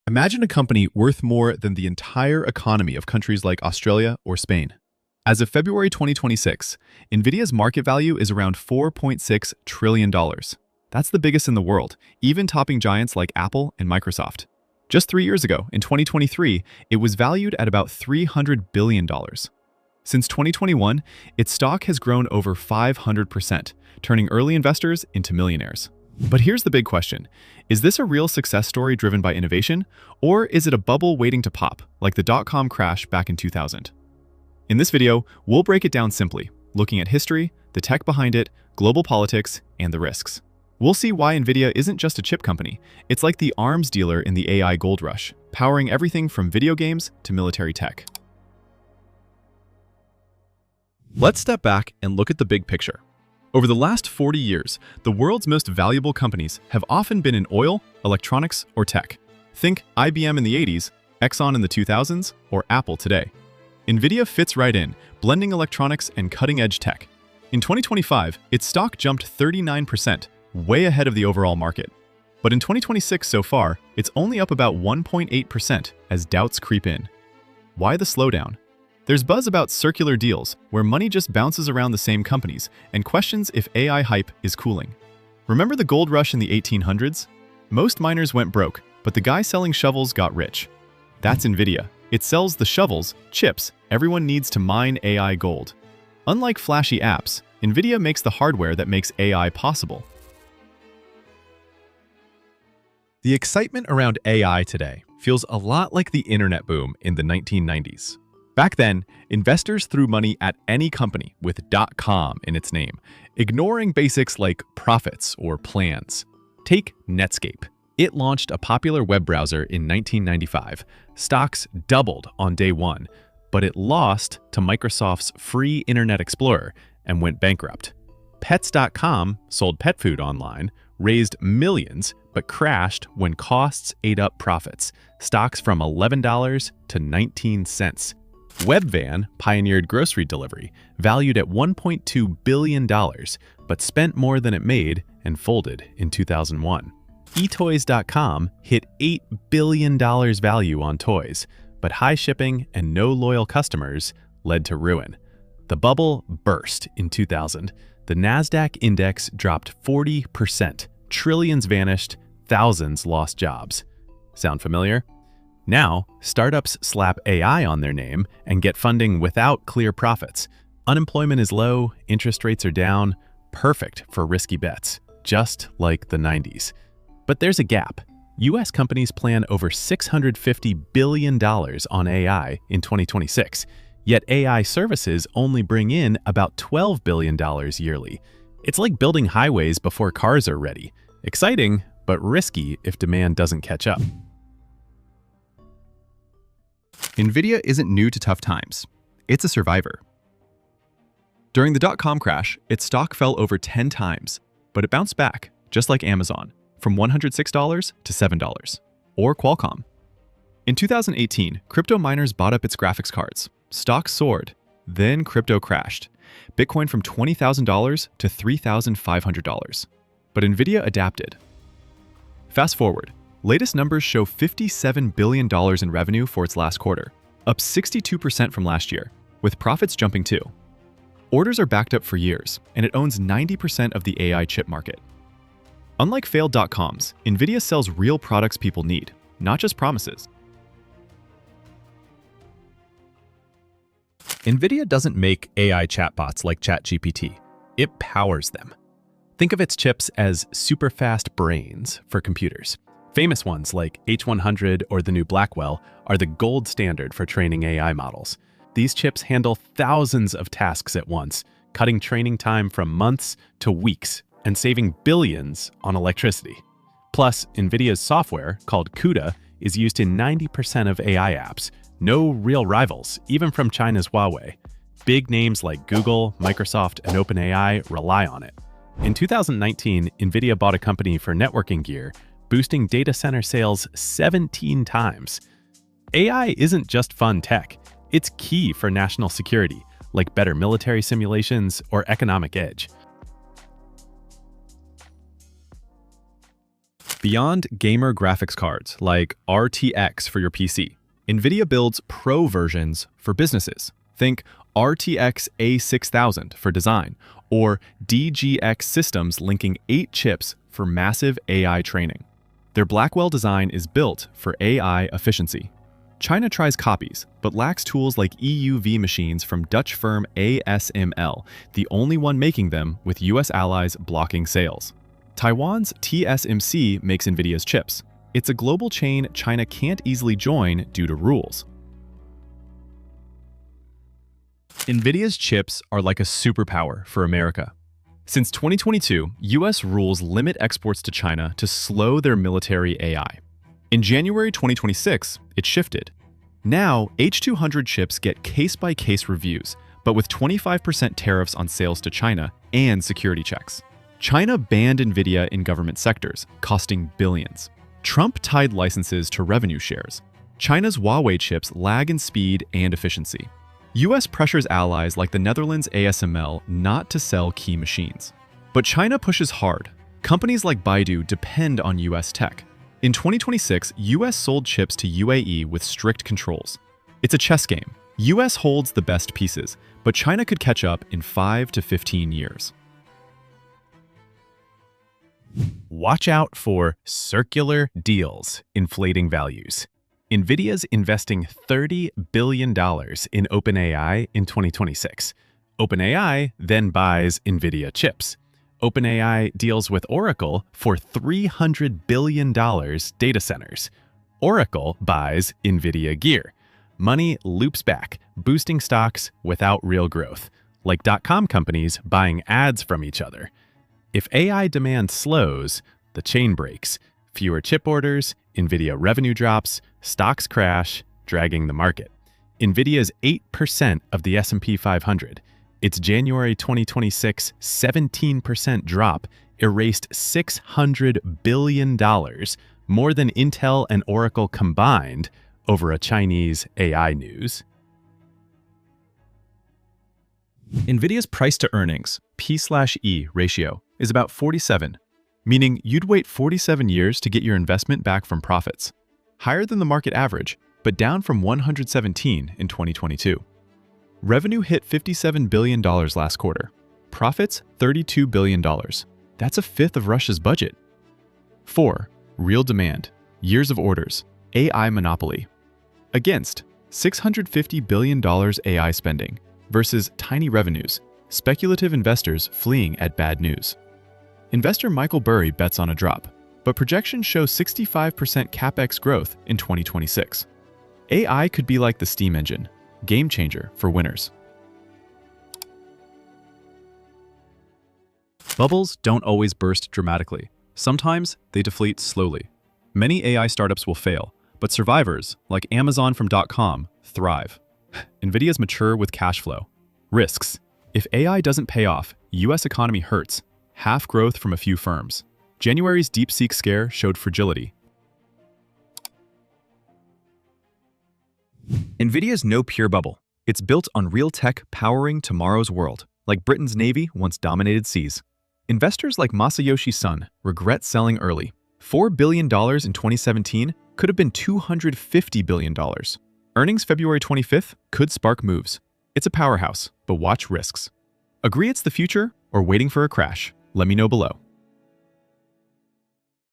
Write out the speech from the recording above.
Imagine a company worth more than the entire economy of countries like Australia or Spain. As of February 2026, NVIDIA's market value is around $4.6 trillion. That's the biggest in the world, even topping giants like Apple and Microsoft. Just 3 years ago, in 2023, it was valued at about $300 billion. Since 2021, its stock has grown over 500%, turning early investors into millionaires. But here's the big question. Is this a real success story driven by innovation, or is it a bubble waiting to pop, like the dot-com crash back in 2000? In this video, we'll break it down simply, looking at history, the tech behind it, global politics, and the risks. We'll see why NVIDIA isn't just a chip company. It's like the arms dealer in the AI gold rush, powering everything from video games to military tech. Let's step back and look at the big picture. Over the last 40 years, the world's most valuable companies have often been in oil, electronics, or tech. Think IBM in the 80s, Exxon in the 2000s, or Apple today. NVIDIA fits right in, blending electronics and cutting-edge tech. In 2025, its stock jumped 39%, way ahead of the overall market. But in 2026 so far, it's only up about 1.8% as doubts creep in. Why the slowdown? There's buzz about circular deals, where money just bounces around the same companies, and questions if AI hype is cooling. Remember the gold rush in the 1800s? Most miners went broke, but the guy selling shovels got rich. That's NVIDIA. It sells the shovels, chips, everyone needs to mine AI gold. Unlike flashy apps, NVIDIA makes the hardware that makes AI possible. The excitement around AI today feels a lot like the internet boom in the 1990s. Back then, investors threw money at any company with .com in its name, ignoring basics like profits or plans. Take Netscape. It launched a popular web browser in 1995. Stocks doubled on day one, but it lost to Microsoft's free Internet Explorer and went bankrupt. Pets.com sold pet food online, raised millions, but crashed when costs ate up profits. Stocks from $11 to 19 cents. Webvan pioneered grocery delivery, valued at $1.2 billion, but spent more than it made and folded in 2001. eToys.com hit $8 billion value on toys, but high shipping and no loyal customers led to ruin. The bubble burst in 2000. The NASDAQ index dropped 40%, trillions vanished, thousands lost jobs. Sound familiar? Now, startups slap AI on their name and get funding without clear profits. Unemployment is low, interest rates are down, perfect for risky bets, just like the 90s. But there's a gap. US companies plan over $650 billion on AI in 2026, yet AI services only bring in about $12 billion yearly. It's like building highways before cars are ready. Exciting, but risky if demand doesn't catch up. NVIDIA isn't new to tough times. It's a survivor. During the dot-com crash, its stock fell over 10 times, but it bounced back, just like Amazon, from $106 to $7, or Qualcomm. In 2018, crypto miners bought up its graphics cards. Stock soared, then crypto crashed. Bitcoin from $20,000 to $3,500. But NVIDIA adapted. Fast forward. Latest numbers show $57 billion in revenue for its last quarter, up 62% from last year, with profits jumping too. Orders are backed up for years, and it owns 90% of the AI chip market. Unlike failed dot-coms, NVIDIA sells real products people need, not just promises. NVIDIA doesn't make AI chatbots like ChatGPT. It powers them. Think of its chips as super-fast brains for computers. Famous ones like H100 or the new Blackwell are the gold standard for training AI models. These chips handle thousands of tasks at once, cutting training time from months to weeks and saving billions on electricity. Plus, NVIDIA's software, called CUDA, is used in 90% of AI apps. No real rivals, even from China's Huawei. Big names like Google, Microsoft, and OpenAI rely on it. In 2019, NVIDIA bought a company for networking gear, boosting data center sales 17 times. AI isn't just fun tech. It's key for national security, like better military simulations or economic edge. Beyond gamer graphics cards like RTX for your PC, NVIDIA builds pro versions for businesses. Think RTX A6000 for design, or DGX systems linking 8 chips for massive AI training. Their Blackwell design is built for AI efficiency. China tries copies, but lacks tools like EUV machines from Dutch firm ASML, the only one making them with US allies blocking sales. Taiwan's TSMC makes NVIDIA's chips. It's a global chain China can't easily join due to rules. NVIDIA's chips are like a superpower for America. Since 2022, US rules limit exports to China to slow their military AI. In January 2026, it shifted. Now, H200 chips get case-by-case reviews, but with 25% tariffs on sales to China and security checks. China banned NVIDIA in government sectors, costing billions. Trump tied licenses to revenue shares. China's Huawei chips lag in speed and efficiency. US pressures allies like the Netherlands' ASML not to sell key machines. But China pushes hard. Companies like Baidu depend on US tech. In 2026, US sold chips to UAE with strict controls. It's a chess game. US holds the best pieces, but China could catch up in 5 to 15 years. Watch out for circular deals inflating values. NVIDIA's investing $30 billion in OpenAI in 2026. OpenAI then buys NVIDIA chips. OpenAI deals with Oracle for $300 billion data centers. Oracle buys NVIDIA gear. Money loops back, boosting stocks without real growth, like .com companies buying ads from each other. If AI demand slows, the chain breaks. Fewer chip orders, NVIDIA revenue drops, stocks crash, dragging the market. NVIDIA is 8% of the S&P 500. Its January 2026 17% drop erased $600 billion, more than Intel and Oracle combined, over a Chinese AI news. NVIDIA's price-to-earnings, P/E ratio, is about 47, meaning you'd wait 47 years to get your investment back from profits. Higher than the market average, but down from 117 in 2022. Revenue hit $57 billion last quarter. Profits, $32 billion. That's a fifth of Russia's budget. 4. Real demand, years of orders, AI monopoly. Against, $650 billion AI spending versus tiny revenues, speculative investors fleeing at bad news. Investor Michael Burry bets on a drop, but projections show 65% CapEx growth in 2026. AI could be like the steam engine, game changer for winners. Bubbles don't always burst dramatically. Sometimes they deflate slowly. Many AI startups will fail, but survivors, like Amazon from .com, thrive. NVIDIA's mature with cash flow. Risks. If AI doesn't pay off, US economy hurts. Half growth from a few firms. January's DeepSeek scare showed fragility. NVIDIA's no pure bubble. It's built on real tech powering tomorrow's world, like Britain's Navy once dominated seas. Investors like Masayoshi Son regret selling early. $4 billion in 2017 could have been $250 billion. Earnings February 25th could spark moves. It's a powerhouse, but watch risks. Agree it's the future or waiting for a crash? Let me know below.